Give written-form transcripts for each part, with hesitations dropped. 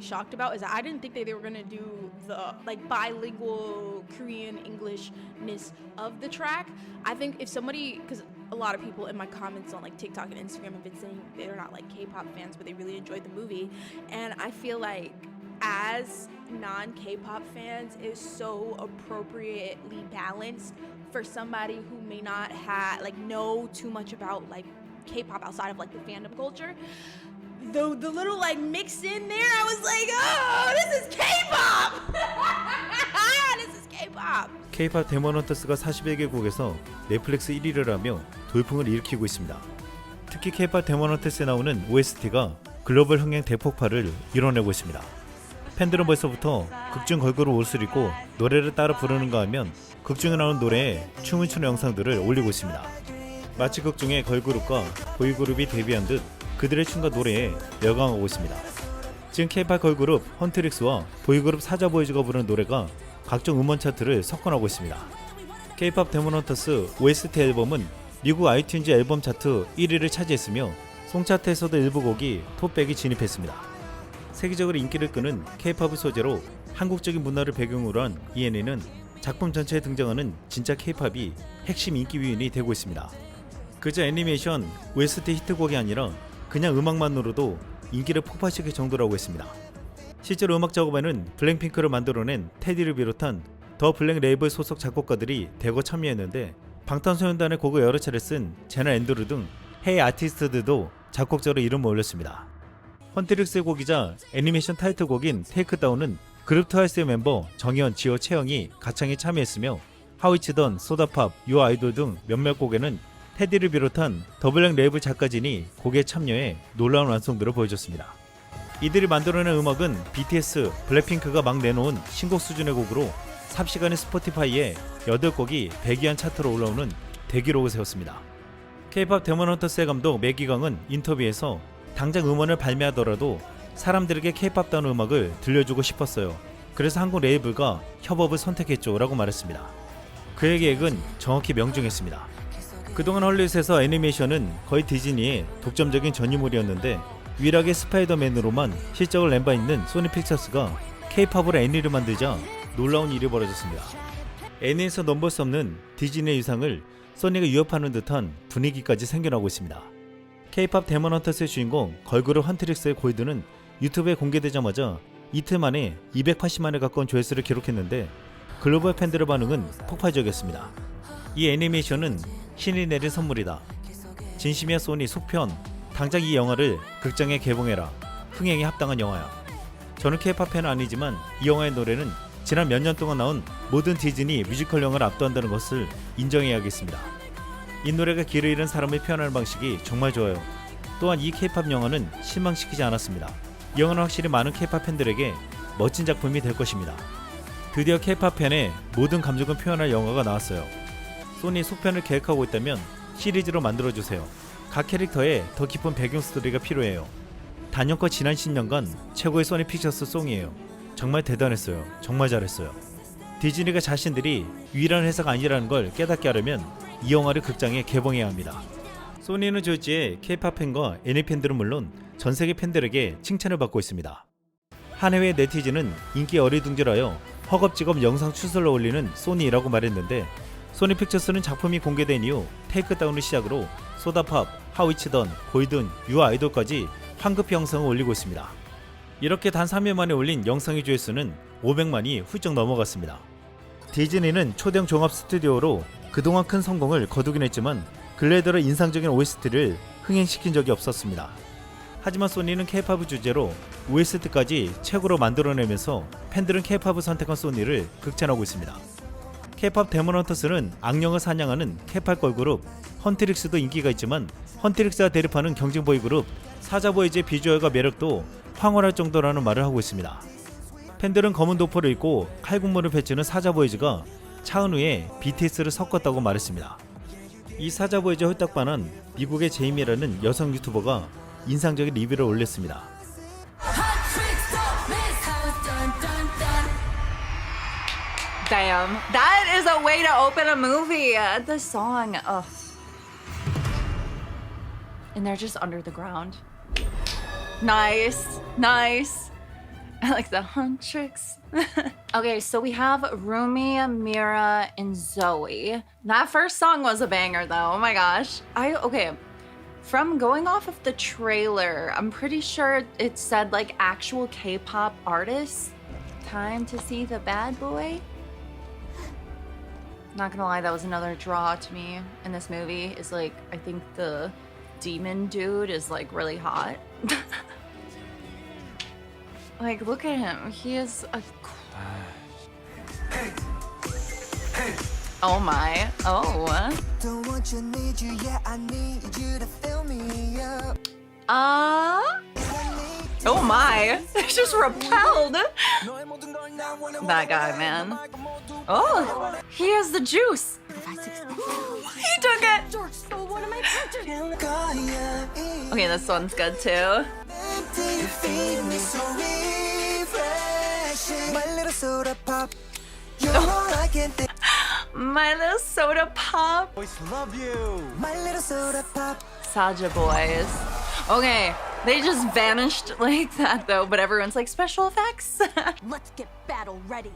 shocked about is that I didn't think they were gonna do the like bilingual Korean Englishness of the track. I think if somebody, because a lot of people in my comments on like TikTok and Instagram have been saying they're not like K-pop fans, but they really enjoyed the movie, and I feel like as non-K-pop fans is so appropriately balanced for somebody who may not have like know too much about like K-pop outside of like the fandom culture. The little like mix in there, I was like, oh, this is K-pop. This is K-pop. K-팝 데몬헌터스가 41개국에서 넷플릭스 1위를 하며 돌풍을 일으키고 있습니다. 특히 K-팝 데몬헌터스에 나오는 OST가 글로벌 흥행 대폭발을 이뤄내고 있습니다. 팬들은 벌써부터 극중 걸그룹 옷을 입고 노래를 따라 부르는가 하면 극중에 나오는 노래에 춤을 추는 영상들을 올리고 있습니다. 마치 극중의 걸그룹과 보이그룹이 데뷔한 듯 그들의 춤과 노래에 열광하고 있습니다. 지금 K-팝 걸그룹 헌트릭스와 보이그룹 사자보이즈가 부르는 노래가 각종 음원 차트를 석권하고 있습니다. K-팝 데몬헌터스 OST 앨범은 미국 아이튠즈 앨범 차트 1위를 차지했으며 송차트에서도 일부 곡이 톱100에 진입했습니다. 세계적으로 인기를 끄는 K-팝을 소재로 한국적인 문화를 배경으로 한 이 애니는 작품 전체에 등장하는 진짜 K-팝이 핵심 인기 위인이 되고 있습니다. 그저 애니메이션 OST 히트곡이 아니라 그냥 음악만으로도 인기를 폭발시킬 정도라고 했습니다. 실제로 음악 작업에는 블랙핑크를 만들어낸 테디를 비롯한 더 블랙 레이블 소속 작곡가들이 대거 참여했는데 방탄소년단의 곡을 여러 차례 쓴 제나 앤드루 등 해외 아티스트들도 작곡자로 이름을 올렸습니다. 헌트릭스의 곡이자 애니메이션 타이틀곡인 테이크다운은 그룹 트와이스의 멤버 정현, 지호, 채영이 가창에 참여했으며 하위치던, 소다팝, 유 아이돌 등 몇몇 곡에는 테디를 비롯한 더 블랙 레이블 작가진이 곡에 참여해 놀라운 완성도를 보여줬습니다. 이들이 만들어낸 음악은 BTS, 블랙핑크가 막 내놓은 신곡 수준의 곡으로 삽시간에 스포티파이에 8곡이 100위안 차트로 올라오는 대기록을 세웠습니다. K-팝 데몬헌터스의 감독 매기강은 인터뷰에서 당장 음원을 발매하더라도 사람들에게 K-팝다운 음악을 들려주고 싶었어요. 그래서 한국 레이블과 협업을 선택했죠 라고 말했습니다. 그의 계획은 정확히 명중했습니다. 그동안 헐리우드에서 애니메이션은 거의 디즈니의 독점적인 전유물이었는데 유일하게 스파이더맨으로만 실적을 낸 바 있는 소니 픽처스가 K-팝으로 애니를 만들자 놀라운 일이 벌어졌습니다. 애니에서 넘볼 수 없는 디즈니의 유상을 소니가 위협하는 듯한 분위기까지 생겨나고 있습니다. K-팝 데몬헌터스의 주인공 걸그룹 헌트릭스의 골드는 유튜브에 공개되자마자 이틀 만에 280만에 가까운 조회수를 기록했는데 글로벌 팬들의 반응은 폭발적이었습니다. 이 애니메이션은 신이 내린 선물이다. 진심이야 소니 속편. 당장 이 영화를 극장에 개봉해라. 흥행에 합당한 영화야. 저는 K-팝 팬은 아니지만 이 영화의 노래는 지난 몇 년 동안 나온 모든 디즈니 뮤지컬 영화를 압도한다는 것을 인정해야겠습니다. 이 노래가 길을 잃은 사람을 표현하는 방식이 정말 좋아요. 또한 이 K-팝 영화는 실망시키지 않았습니다. 이 영화는 확실히 많은 K-팝 팬들에게 멋진 작품이 될 것입니다. 드디어 K-팝 팬의 모든 감정을 표현할 영화가 나왔어요. 소니 속편을 계획하고 있다면 시리즈로 만들어주세요. 각 캐릭터에 더 깊은 배경 스토리가 필요해요. 단연코 지난 10년간 최고의 소니 픽처스 송이에요. 정말 대단했어요. 정말 잘했어요. 디즈니가 자신들이 유일한 회사가 아니라는 걸 깨닫게 하려면 이 영화를 극장에 개봉해야 합니다. 소니는 졸지에 K-팝 팬과 애니 팬들은 물론 전 세계 팬들에게 칭찬을 받고 있습니다. 한 해외 네티즌은 인기 어리둥절하여 허겁지겁 영상 추설을 올리는 소니라고 말했는데 소니 픽처스는 작품이 공개된 이후 테이크다운을 시작으로 소다팝, 하위치던, 골든, 유 아이돌까지 황급 영상을 올리고 있습니다. 이렇게 단 3일 만에 올린 영상의 조회수는 500만이 훌쩍 넘어갔습니다. 디즈니는 초대형 종합 스튜디오로 그동안 큰 성공을 거두긴 했지만 근래 들어 인상적인 OST를 흥행시킨 적이 없었습니다. 하지만 소니는 K-팝을 주제로 OST까지 최고로 만들어내면서 팬들은 K-팝을 선택한 소니를 극찬하고 있습니다. K-팝 데몬헌터스는 악령을 사냥하는 K-팝 걸그룹 헌트릭스도 인기가 있지만 헌트릭스와 대립하는 경쟁 보이그룹 사자보이즈의 비주얼과 매력도 황홀할 정도라는 말을 하고 있습니다. 팬들은 검은 도포를 입고 칼군무를 펼치는 사자보이즈가 차은우에 BTS를 섞었다고 말했습니다. 이 사자보이즈 홀딱반한 미국의 제이미라는 여성 유튜버가 인상적인 리뷰를 올렸습니다. Damn, that is a way to open a movie. The song, ugh. And they're just under the ground. Nice, nice. I like the Huntrix. Okay, so we have Rumi, Mira, and Zoe. That first song was a banger though. Oh my gosh. Okay. From going off of the trailer, I'm pretty sure it said like actual K-pop artists. Time to see the bad boy. Not gonna lie, that was another draw to me in this movie. Is like, I think the demon dude is like really hot. Like, look at him. He is a. Oh my. Oh. Don't want you, need you, yeah, I need you to fill me up. Oh my. It's just repelled. That guy, man. Oh, he has the juice. He took it. George stole one of my punches. Okay, this one's good too. You feed me so refreshing. My little soda pop. You're all I can think. My little soda pop. Love you. My little soda pop. Saja boys. Okay, they just vanished like that though, but everyone's like special effects. Let's get battle ready.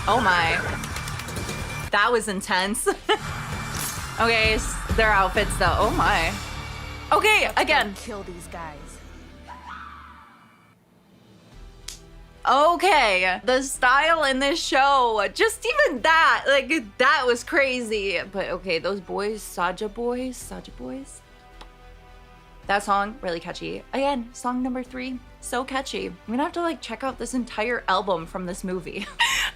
Oh my. That was intense. Okay, their outfits though. Oh my. Okay, again. Kill these guys. Okay, the style in this show, just even that, like that was crazy. But okay, those boys, Saja boys. That song, really catchy. Again, song number 3, so catchy. I'm gonna have to like check out this entire album from this movie.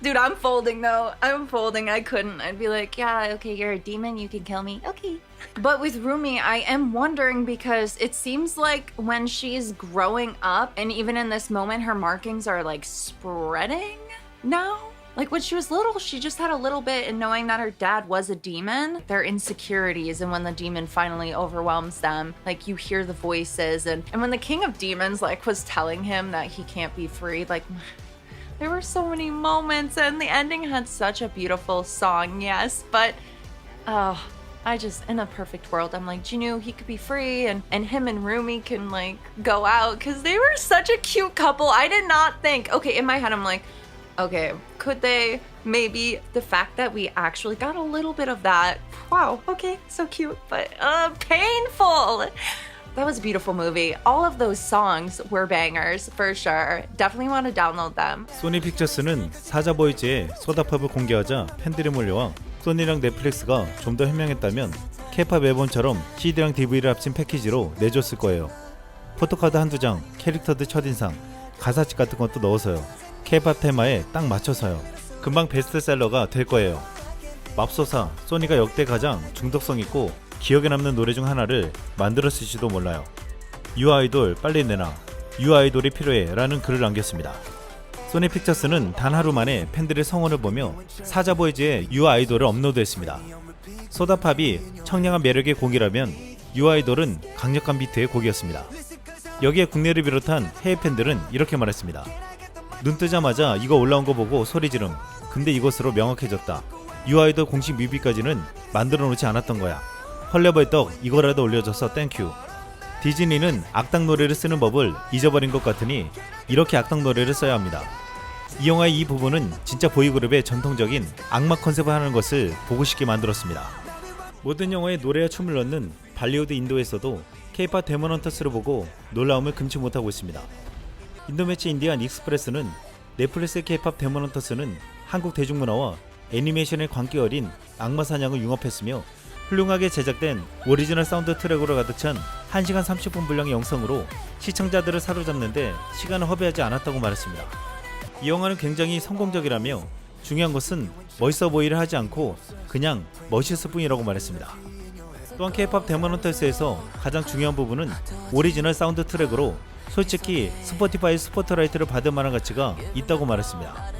Dude, I'm folding though. I'm folding. I couldn't. I'd be like, yeah, okay, you're a demon. You can kill me. Okay. But with Rumi, I am wondering because it seems like when she's growing up, and even in this moment, her markings are like spreading now. Like when she was little, she just had a little bit, and knowing that her dad was a demon, their insecurities, and when the demon finally overwhelms them, like you hear the voices, and when the king of demons like was telling him that he can't be free, like there were so many moments, and the ending had such a beautiful song, yes, but I just, in a perfect world, I'm like, Jinu, he could be free, and him and Rumi can like go out, because they were such a cute couple. I did not think, okay, in my head I'm like, okay, could they? Maybe the fact that we actually got a little bit of that. Wow, okay, so cute, but painful. That was a beautiful movie. All of those songs were bangers, for sure. Definitely want to download them. 소니 픽처스는 사자보이즈의 소다팝을 공개하자 팬들이 몰려와 소니랑 넷플릭스가 좀 더 현명했다면 K-팝 앨범처럼 CD랑 DVD를 합친 패키지로 내줬을 거예요. 포토카드 한두 장, 캐릭터들 첫인상, 가사집 같은 것도 넣어서요. K-팝 테마에 딱 맞춰서요. 금방 베스트셀러가 될 거예요. 맙소사, 소니가 역대 가장 중독성 있고 기억에 남는 노래 중 하나를 만들었을지도 몰라요. 유아이돌 빨리 내놔, 유아이돌이 필요해 라는 글을 남겼습니다. 소니 픽처스는 단 하루 만에 팬들의 성원을 보며 사자보이즈의 유아이돌을 업로드했습니다. 소다팝이 청량한 매력의 곡이라면 유아이돌은 강력한 비트의 곡이었습니다. 여기에 국내를 비롯한 해외 팬들은 이렇게 말했습니다. 눈 뜨자마자 이거 올라온 거 보고 소리 지름. 근데 이것으로 명확해졌다. 유아이돌 공식 뮤비까지는 만들어 놓지 않았던 거야. 헐레벌떡 이거라도 올려줘서 땡큐. 디즈니는 악당 노래를 쓰는 법을 잊어버린 것 같으니 이렇게 악당 노래를 써야 합니다. 이 영화의 이 부분은 진짜 보이그룹의 전통적인 악마 컨셉을 하는 것을 보고 싶게 만들었습니다. 모든 영화에 노래와 춤을 넣는 발리우드 인도에서도 K-팝 데몬헌터스를 보고 놀라움을 금치 못하고 있습니다. 인도매체 인디안 익스프레스는 넷플릭스의 K-팝 데몬헌터스는 한국 대중문화와 애니메이션의 광기 어린 악마 사냥을 융합했으며 훌륭하게 제작된 오리지널 사운드 트랙으로 가득 찬 1시간 30분 분량의 영상으로 시청자들을 사로잡는데 시간을 허비하지 않았다고 말했습니다. 이 영화는 굉장히 성공적이라며 중요한 것은 멋있어 보이려 하지 않고 그냥 멋있을 뿐이라고 말했습니다. 또한 K-팝 데몬헌터스에서 가장 중요한 부분은 오리지널 사운드 트랙으로 솔직히 스포티파이 스포트라이트를 받을 만한 가치가 있다고 말했습니다.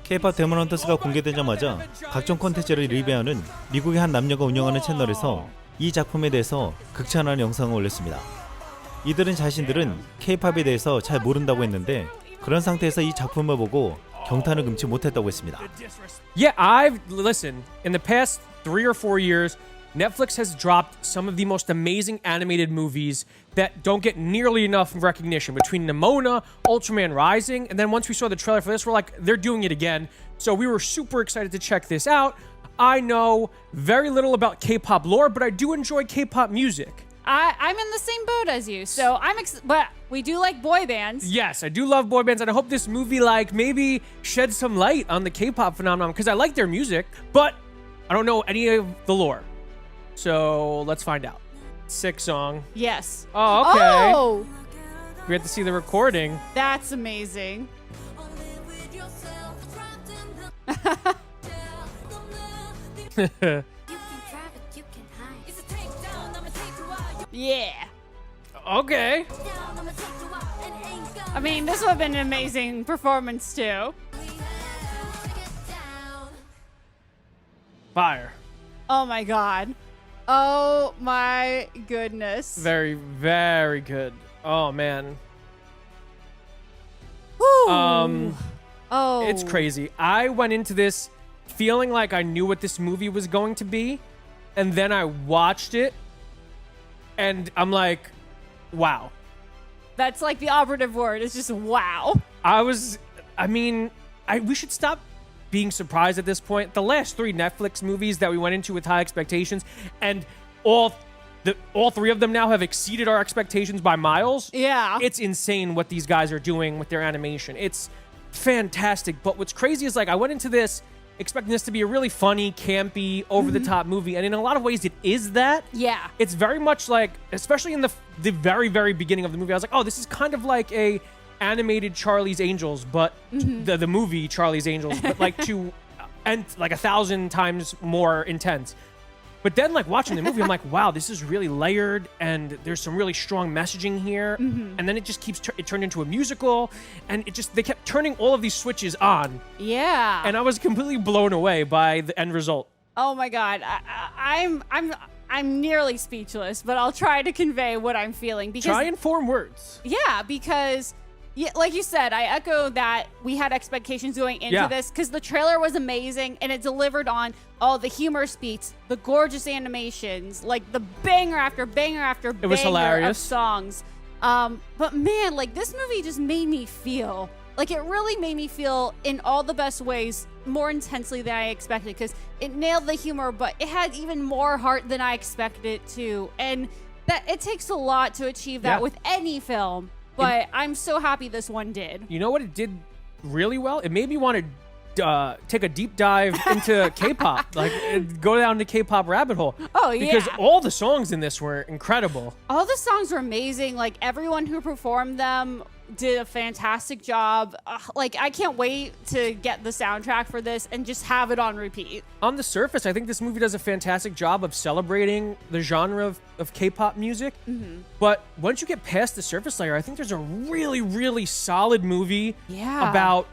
K-팝 데몬헌터스가 공개되자마자 각종 콘텐츠를 리뷰하는 미국의 한 남녀가 운영하는 채널에서 이 작품에 대해서 극찬하는 영상을 올렸습니다. 이들은 자신들은 K-팝에 대해서 잘 모른다고 했는데 그런 상태에서 이 작품을 보고 경탄을 금치 못했다고 했습니다. Yeah, listen, in the past 3 or 4 years, Netflix has dropped some of the most amazing animated movies that don't get nearly enough recognition. Between Nimona, Ultraman Rising, and then once we saw the trailer for this, we're like, they're doing it again. So we were super excited to check this out. I know very little about K-pop lore, but I do enjoy K-pop music. I'm in the same boat as you, so but we do like boy bands. Yes, I do love boy bands, and I hope this movie, like, maybe sheds some light on the K-pop phenomenon, because I like their music, but I don't know any of the lore. So let's find out. Sick song. Yes. Oh, okay. Oh, We have to see the recording. that's amazing. Yeah. Okay. I mean, this would have been an amazing performance too. Fire. Oh my god. Oh my goodness. Very, very good. Oh, man. Whew. Oh. It's crazy. I went into this feeling like I knew what this movie was going to be, and then I watched it, and I'm like, wow. That's like the operative word. It's just wow. We should stop being surprised at this point. The last 3 Netflix movies that we went into with high expectations, and all 3 of them now have exceeded our expectations by miles. Yeah. It's insane what these guys are doing with their animation. It's fantastic. But what's crazy is, like, I went into this expecting this to be a really funny, campy, over-the-top movie, and in a lot of ways it is that. Yeah. It's very much like, especially in the very, very beginning of the movie, I was like, oh, this is kind of like a animated Charlie's Angels, but the movie Charlie's Angels, but like and like 1,000 times more intense. But then, like, watching the movie, I'm like, wow, this is really layered, and there's some really strong messaging here. And then it just keeps it turned into a musical, and they kept turning all of these switches on, Yeah. and I was completely blown away by the end result. Oh my god. I'm nearly speechless, but I'll try to convey what I'm feeling because Try and form words. yeah, because yeah, like you said, I echo that we had expectations going into this because the trailer was amazing and it delivered on all the humorous beats, the gorgeous animations, like the banger after banger after banger was hilarious. of songs. But man, like this movie just made me feel like it really made me feel in all the best ways more intensely than I expected because it nailed the humor, but it had even more heart than I expected it to. And that it takes a lot to achieve that with any film. But I'm so happy this one did. You know what it did really well? It made me want to take a deep dive into K-pop, like go down the K-pop rabbit hole. Oh, yeah. Because all the songs in this were incredible. All the songs were amazing. Like everyone who performed them did a fantastic job. Like I can't wait to get the soundtrack for this and just have it on repeat. On the surface, I think this movie does a fantastic job of celebrating the genre of K-pop music. But once you get past the surface layer, I think there's a really, really solid movie about,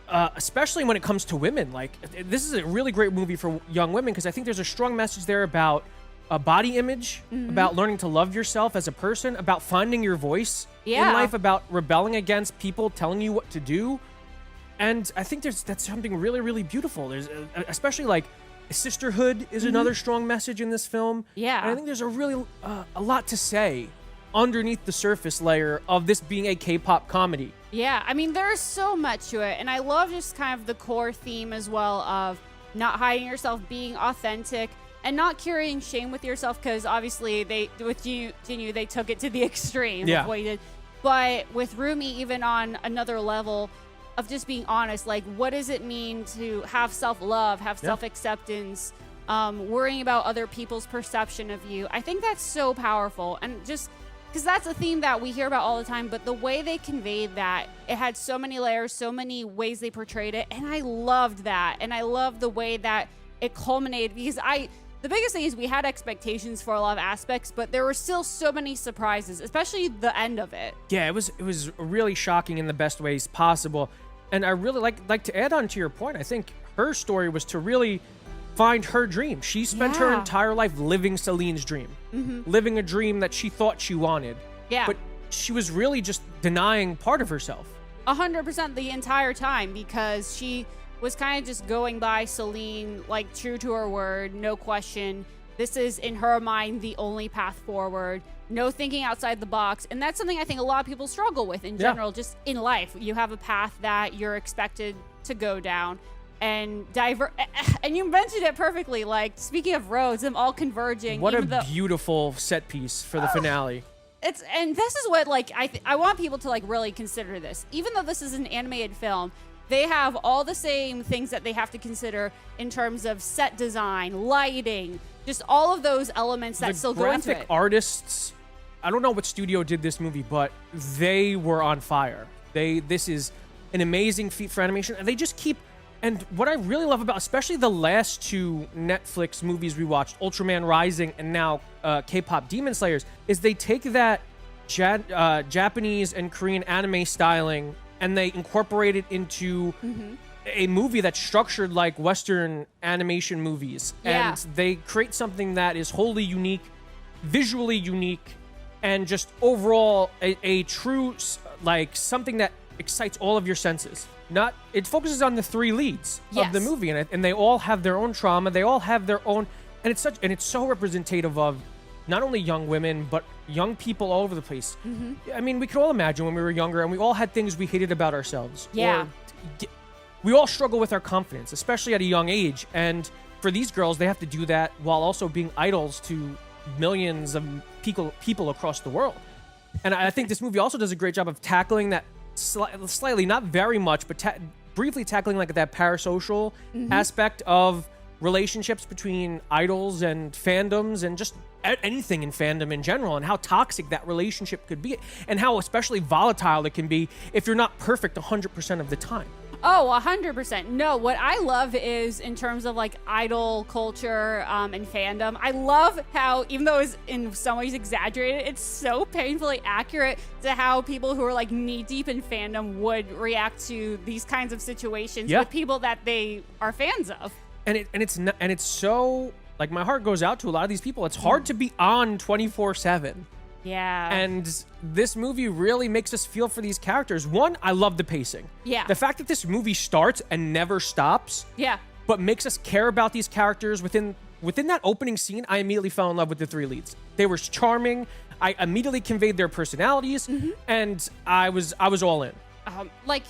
especially when it comes to women. Like, this is a really great movie for young women because I think there's a strong message there about body image, about learning to love yourself as a person, about finding your voice in life, about rebelling against people telling you what to do. And I think that's something really, really beautiful. There's especially like sisterhood is another strong message in this film. Yeah. And I think there's a really a lot to say underneath the surface layer of this being a K-pop comedy. Yeah, I mean, there's so much to it. And I love just kind of the core theme as well of not hiding yourself, being authentic, and not carrying shame with yourself because obviously with Jinyu, they took it to the extreme of what he did. But with Rumi, even on another level of just being honest, like what does it mean to have self-love, have self-acceptance, worrying about other people's perception of you? I think that's so powerful. And just because that's a theme that we hear about all the time, but the way they conveyed that, it had so many layers, so many ways they portrayed it. And I loved that. And I loved the way that it culminated because the biggest thing is we had expectations for a lot of aspects, but there were still so many surprises, especially the end of it. Yeah, it was really shocking in the best ways possible. And I really like to add on to your point. I think her story was to really find her dream. She spent her entire life living Celine's dream, living a dream that she thought she wanted. Yeah. But she was really just denying part of herself. 100% the entire time because she was kind of just going by Celine, like true to her word, no question. this is, in her mind, the only path forward. No thinking outside the box. And that's something I think a lot of people struggle with in general, just in life. You have a path that you're expected to go down. And and you mentioned it perfectly. Like, speaking of roads, them all converging. What a beautiful set piece for the finale. And this is what, like, I want people to, like, really consider this. Even though this is an animated film, they have all the same things that they have to consider in terms of set design, lighting, just all of those elements that still go into it. Graphic artists, I don't know what studio did this movie, but they were on fire. This is an amazing feat for animation, and they just keep. And what I really love about, especially the last two Netflix movies we watched, Ultraman Rising and now K-pop Demon Slayers, is they take that Japanese and Korean anime styling and they incorporate it into a movie that's structured like Western animation movies. Yeah. And they create something that is wholly unique, visually unique, and just overall a true, like, something that excites all of your senses. It focuses on the three leads of the movie, and they all have their own trauma. They all have their own, and it's so representative of not only young women but young people all over the place. I mean, we could all imagine when we were younger, and we all had things we hated about ourselves. Yeah. We all struggle with our confidence, especially at a young age. And for these girls, they have to do that while also being idols to millions of people across the world. And I think this movie also does a great job of tackling that slightly, not very much, but briefly tackling like that parasocial aspect of relationships between idols and fandoms and just anything in fandom in general, and how toxic that relationship could be, and how especially volatile it can be if you're not perfect 100% of the time. Oh, 100%. No, what I love is in terms of like idol culture and fandom, I love how, even though it's in some ways exaggerated, it's so painfully accurate to how people who are like knee deep in fandom would react to these kinds of situations with people that they are fans of. And it's so, like, my heart goes out to a lot of these people. It's hard to be on 24/7. Yeah. And this movie really makes us feel for these characters. One, I love the pacing. Yeah. The fact that this movie starts and never stops. Yeah. But makes us care about these characters. Within that opening scene, I immediately fell in love with the three leads. They were charming. I immediately conveyed their personalities, and I was all in. Like,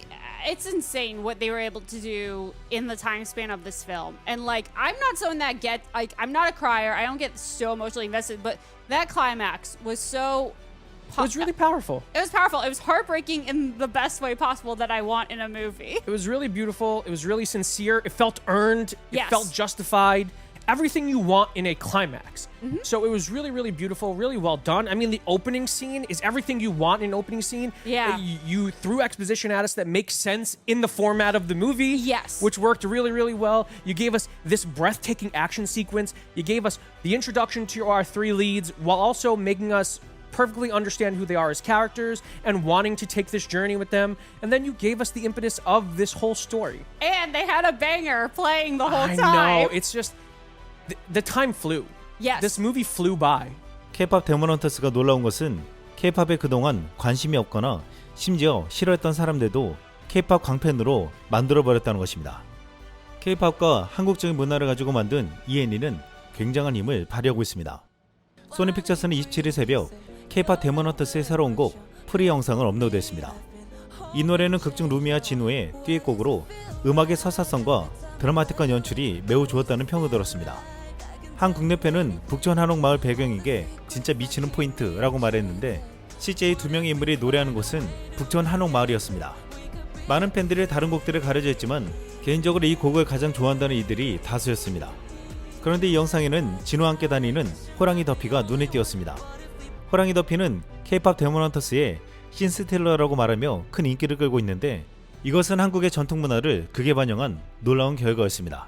it's insane what they were able to do in the time span of this film. And like, I'm not someone that I'm not a crier. I don't get so emotionally invested, but that climax was so... It was really powerful. It was powerful. It was heartbreaking in the best way possible that I want in a movie. It was really beautiful. It was really sincere. It felt earned. It Yes. felt justified. Everything you want in a climax. So it was really, really beautiful, really well done. I mean, the opening scene is everything you want in an opening scene. Yeah. You threw exposition at us that makes sense in the format of the movie. Yes. Which worked really, really well. You gave us this breathtaking action sequence. You gave us the introduction to our three leads while also making us perfectly understand who they are as characters and wanting to take this journey with them. And then you gave us the impetus of this whole story. And they had a banger playing the whole I time. know. It's just... The time flew. Yes. This movie flew by. K-pop 데몬헌터스가 놀라운 것은 K-팝에 그동안 관심이 없거나 심지어 싫어했던 사람들도 K-팝 광팬으로 만들어버렸다는 것입니다. K-팝과 한국적인 문화를 가지고 만든 E&E는 굉장한 힘을 발휘하고 있습니다. 소니픽처스는 27일 새벽 K-팝 데몬헌터스의 새로운 곡 프리 영상을 업로드했습니다. 이 노래는 극중 루미와 진호의 듀엣곡으로 음악의 서사성과 드라마틱한 연출이 매우 좋았다는 평을 들었습니다. 한 국내 팬은 북촌 한옥 마을 배경이게 진짜 미치는 포인트라고 말했는데 실제 이 두 명의 인물이 노래하는 곳은 북촌 한옥 마을이었습니다. 많은 팬들이 다른 곡들을 가려져 했지만 개인적으로 이 곡을 가장 좋아한다는 이들이 다수였습니다. 그런데 이 영상에는 진호와 함께 다니는 호랑이 더피가 눈에 띄었습니다. 호랑이 더피는 K-팝 데몬헌터스의 신스텔러라고 말하며 큰 인기를 끌고 있는데 이것은 한국의 전통 문화를 극에 반영한 놀라운 결과였습니다.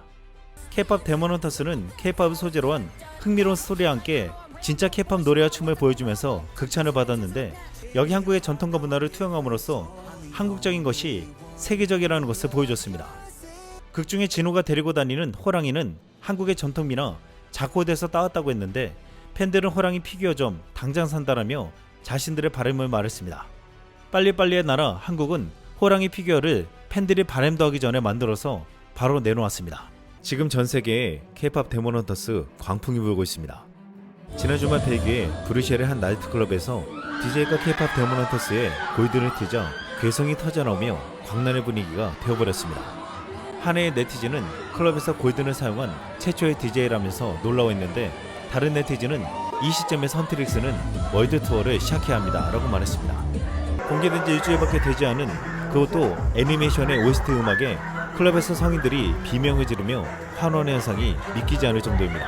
K-팝 데몬헌터스는 K-팝을 소재로 한 흥미로운 스토리와 함께 진짜 K-팝 노래와 춤을 보여주면서 극찬을 받았는데 여기 한국의 전통과 문화를 투영함으로써 한국적인 것이 세계적이라는 것을 보여줬습니다. 극중에 진호가 데리고 다니는 호랑이는 한국의 전통미나 자코드에서 따왔다고 했는데 팬들은 호랑이 피규어점 당장 산다라며 자신들의 바람을 말했습니다. 빨리빨리의 나라 한국은 호랑이 피규어를 팬들이 바람도 하기 전에 만들어서 바로 내놓았습니다. 지금 전 세계에 K-pop 데몬헌터스 광풍이 불고 있습니다. 지난 주말 벨기에 브뤼셀의 한 나이트클럽에서 DJ가 K-pop 데몬헌터스의 골든을 트자 괴성이 터져나오며 광란의 분위기가 되어버렸습니다. 한 해의 네티즌은 클럽에서 골든을 사용한 최초의 DJ라면서 놀라워했는데, 다른 네티즌은 이 시점에서 헌트릭스는 월드 투어를 시작해야 합니다 라고 말했습니다. 공개된 지 일주일밖에 되지 않은, 그것도 애니메이션의 OST 음악에 클럽에서 성인들이 비명을 지르며 환호하는 현상이 믿기지 않을 정도입니다.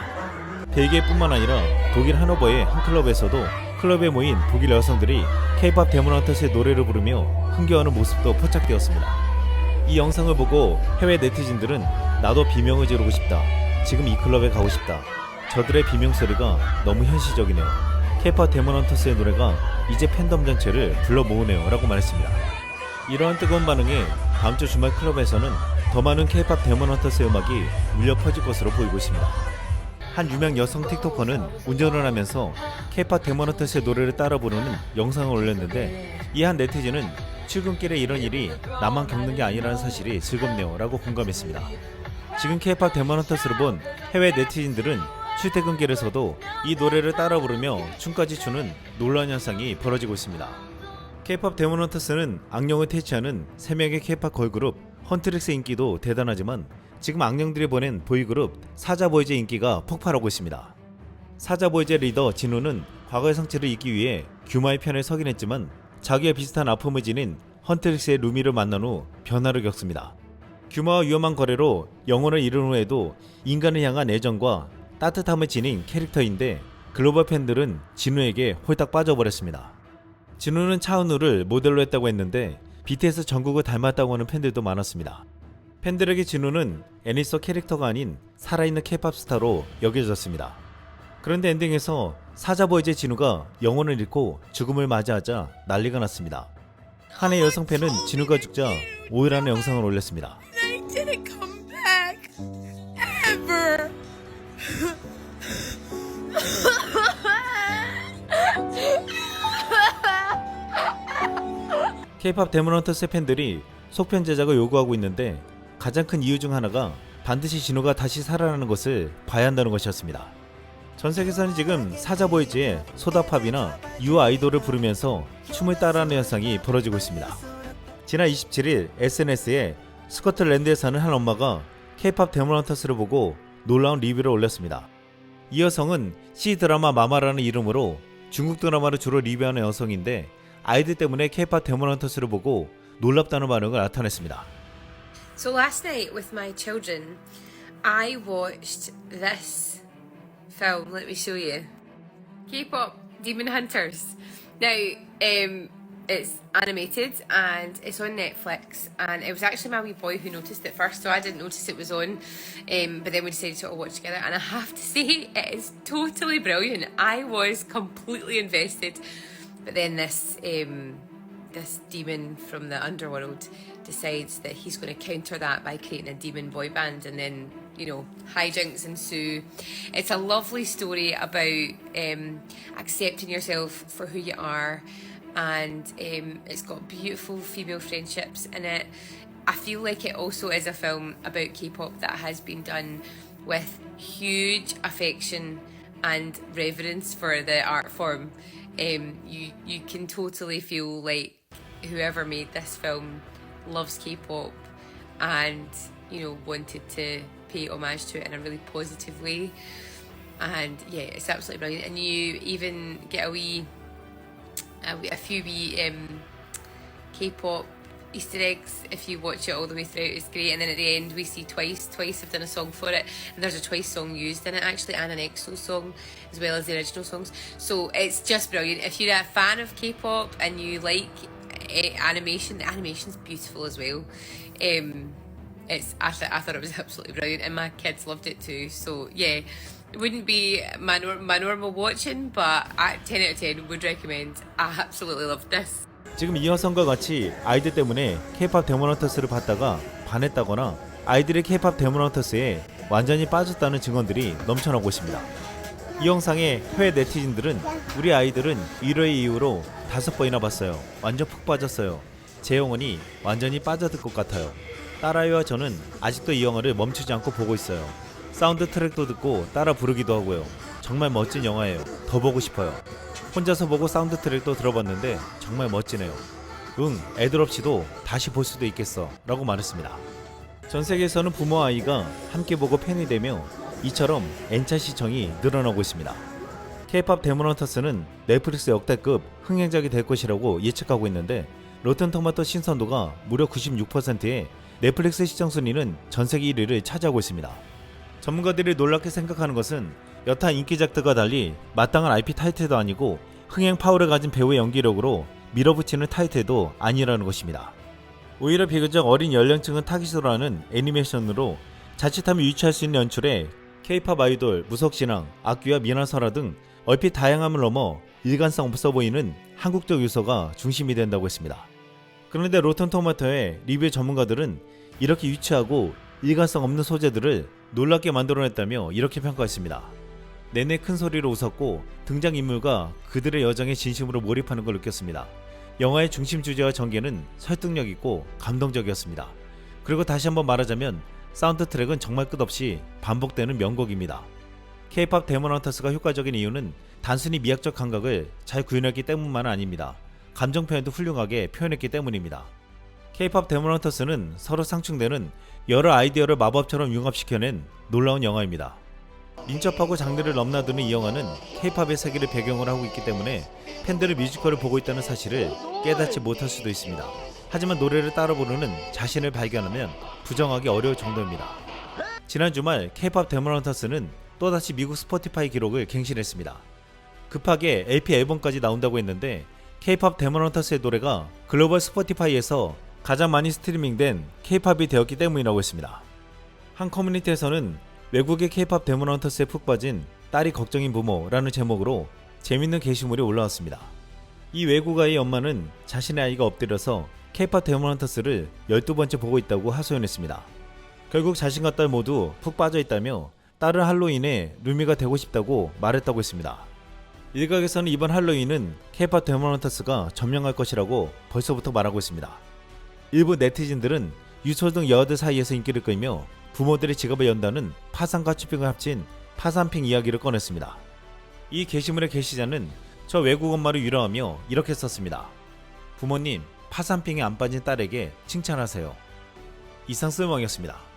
벨기에뿐만 아니라 독일 하노버의 한 클럽에서도 클럽에 모인 독일 여성들이 K-pop 데몬헌터스의 노래를 부르며 흥겨워하는 모습도 포착되었습니다. 이 영상을 보고 해외 네티즌들은 나도 비명을 지르고 싶다, 지금 이 클럽에 가고 싶다, 저들의 비명소리가 너무 현실적이네요, K-pop 데몬헌터스의 노래가 이제 팬덤 전체를 불러 모으네요 라고 말했습니다. 이러한 뜨거운 반응에 다음 주 주말 클럽에서는 더 많은 K-pop 데몬헌터스의 음악이 울려 퍼질 것으로 보이고 있습니다. 한 유명 여성 틱토커는 운전을 하면서 K-pop 데몬헌터스의 노래를 따라 부르는 영상을 올렸는데, 이 한 네티즌은 출근길에 이런 일이 나만 겪는 게 아니라는 사실이 즐겁네요 라고 공감했습니다. 지금 K-pop 데몬헌터스를 본 해외 네티즌들은 출퇴근길에서도 이 노래를 따라 부르며 춤까지 추는 놀라운 현상이 벌어지고 있습니다. K-pop 데몬헌터스는 악령을 퇴치하는 3명의 K-pop 걸그룹 헌트릭스 인기도 대단하지만, 지금 악령들이 보낸 보이그룹 사자보이즈의 인기가 폭발하고 있습니다. 사자보이즈의 리더 진우는 과거의 상처를 잊기 위해 규마의 편에 서긴 했지만, 자기와 비슷한 아픔을 지닌 헌트릭스의 루미를 만난 후 변화를 겪습니다. 규마와 위험한 거래로 영혼을 잃은 후에도 인간을 향한 애정과 따뜻함을 지닌 캐릭터인데, 글로벌 팬들은 진우에게 홀딱 빠져버렸습니다. 진우는 차은우를 모델로 했다고 했는데 BTS 정국을 닮았다고 하는 팬들도 많았습니다. 팬들에게 진우는 애니 속 캐릭터가 아닌 살아있는 K-pop 스타로 여겨졌습니다. 그런데 엔딩에서 사자보이즈의 진우가 영혼을 잃고 죽음을 맞이하자 난리가 났습니다. 한 해 여성 팬은 진우가 죽자 오해라는 영상을 올렸습니다. They didn't come back ever. K-pop 데몬헌터스의 팬들이 속편 제작을 요구하고 있는데, 가장 큰 이유 중 하나가 반드시 진우가 다시 살아나는 것을 봐야 한다는 것이었습니다. 전 세계에서는 지금 사자보이즈의 소다팝이나 유 아이돌을 부르면서 춤을 따라하는 현상이 벌어지고 있습니다. 지난 27일 SNS에 스코틀랜드에 사는 한 엄마가 K-pop 데몬헌터스를 보고 놀라운 리뷰를 올렸습니다. 이 여성은 C드라마 마마라는 이름으로 중국 드라마를 주로 리뷰하는 여성인데, 아이들 때문에 K-pop 데몬헌터스를 보고 놀랍다는 반응을 나타냈습니다. So last night with my children, I watched this film. Let me show you. K-pop Demon Hunters. Now, it's animated and it's on Netflix, and it was actually my wee boy who noticed it first, so I didn't notice it was on, but then we decided to all watch together, and I have to say it is totally brilliant. I was completely invested, but then this demon from the underworld decides that he's going to counter that by creating a demon boy band, and then, you know, hijinks ensue. It's a lovely story about accepting yourself for who you are, and it's got beautiful female friendships in it. I feel like it also is a film about K-pop that has been done with huge affection and reverence for the art form. You can totally feel like whoever made this film loves K-pop and, you know, wanted to pay homage to it in a really positive way. And yeah, it's absolutely brilliant. And you even get a few wee K-pop Easter eggs if you watch it all the way through. It's great. And then at the end we see Twice have done a song for it, and there's a Twice song used in it actually, and an EXO song as well as the original songs. So it's just brilliant. If you're a fan of K-pop and you like animation, the animation's beautiful as well. I thought it was absolutely brilliant, and my kids loved it too. So yeah, it wouldn't be my normal watching, but 10 out of 10 would recommend. I absolutely loved this. 지금 이 여성과 같이 아이들 때문에 K-pop 데몬헌터스를 봤다가 반했다거나 아이들의 K-pop 데몬헌터스에 완전히 빠졌다는 증언들이 넘쳐나고 있습니다. 이 영상에 해외 네티즌들은 우리 아이들은 1회 이후로 5번이나 봤어요. 완전 푹 빠졌어요. 제 영혼이 완전히 빠져들 것 같아요. 딸아이와 저는 아직도 이 영화를 멈추지 않고 보고 있어요. 사운드 트랙도 듣고 따라 부르기도 하고요. 정말 멋진 영화예요. 더 보고 싶어요. 혼자서 보고 사운드 트랙도 들어봤는데 정말 멋지네요. 응, 애들 없이도 다시 볼 수도 있겠어 라고 말했습니다. 전 세계에서는 부모와 아이가 함께 보고 팬이 되며 이처럼 N차 시청이 늘어나고 있습니다. K-POP 데몬헌터스는 넷플릭스 역대급 흥행작이 될 것이라고 예측하고 있는데 로튼토마토 신선도가 무려 96%에 넷플릭스 시청 순위는 전세계 1위를 차지하고 있습니다. 전문가들이 놀랍게 생각하는 것은 여타 인기작들과 달리 마땅한 IP 타이틀도 아니고 흥행 파워를 가진 배우의 연기력으로 밀어붙이는 타이틀도 아니라는 것입니다. 오히려 비교적 어린 연령층은 타깃으로 하는 애니메이션으로 자칫하면 유치할 수 있는 연출에 K-POP 아이돌, 무속신앙, 악귀와 미나설화 등 얼핏 다양함을 넘어 일관성 없어 보이는 한국적 요소가 중심이 된다고 했습니다. 그런데 로튼토마토의 리뷰 전문가들은 이렇게 유치하고 일관성 없는 소재들을 놀랍게 만들어냈다며 이렇게 평가했습니다. 내내 큰 소리로 웃었고 등장인물과 그들의 여정에 진심으로 몰입하는 걸 느꼈습니다. 영화의 중심 주제와 전개는 설득력 있고 감동적이었습니다. 그리고 다시 한번 말하자면 사운드 트랙은 정말 끝없이 반복되는 명곡입니다. K-POP 데몬헌터스가 효과적인 이유는 단순히 미학적 감각을 잘 구현했기 때문만은 아닙니다. 감정 표현도 훌륭하게 표현했기 때문입니다. K-POP 데몬헌터스는 서로 상충되는 여러 아이디어를 마법처럼 융합시켜낸 놀라운 영화입니다. 민첩하고 장르를 넘나드는 이 영화는 K-POP의 세계를 배경으로 하고 있기 때문에 팬들은 뮤지컬을 보고 있다는 사실을 깨닫지 못할 수도 있습니다. 하지만 노래를 따라 부르는 자신을 발견하면 부정하기 어려울 정도입니다. 지난 주말 K-POP 데몬헌터스는 또다시 미국 스포티파이 기록을 갱신했습니다. 급하게 LP 앨범까지 나온다고 했는데 K-POP 데몬헌터스의 노래가 글로벌 스포티파이에서 가장 많이 스트리밍된 K-POP이 되었기 때문이라고 했습니다. 한 커뮤니티에서는 외국의 K-POP 데몬헌터스에 푹 빠진 딸이 걱정인 부모라는 제목으로 재밌는 게시물이 올라왔습니다. 이 외국 아이의 엄마는 자신의 아이가 엎드려서 K-POP 데몬헌터스를 12번째 보고 있다고 하소연했습니다. 결국 자신과 딸 모두 푹 빠져있다며 딸은 할로윈에 루미가 되고 싶다고 말했다고 했습니다. 일각에서는 이번 할로윈은 K-POP 데몬헌터스가 점령할 것이라고 벌써부터 말하고 있습니다. 일부 네티즌들은 유초등 여아들 사이에서 인기를 끌며 부모들의 지갑을 연다는 파산과 추핑을 합친 파산핑 이야기를 꺼냈습니다. 이 게시물의 게시자는 저 외국 엄마를 위로하며 이렇게 썼습니다. 부모님, 파산핑에 안 빠진 딸에게 칭찬하세요. 이상 쓸모이었습니다.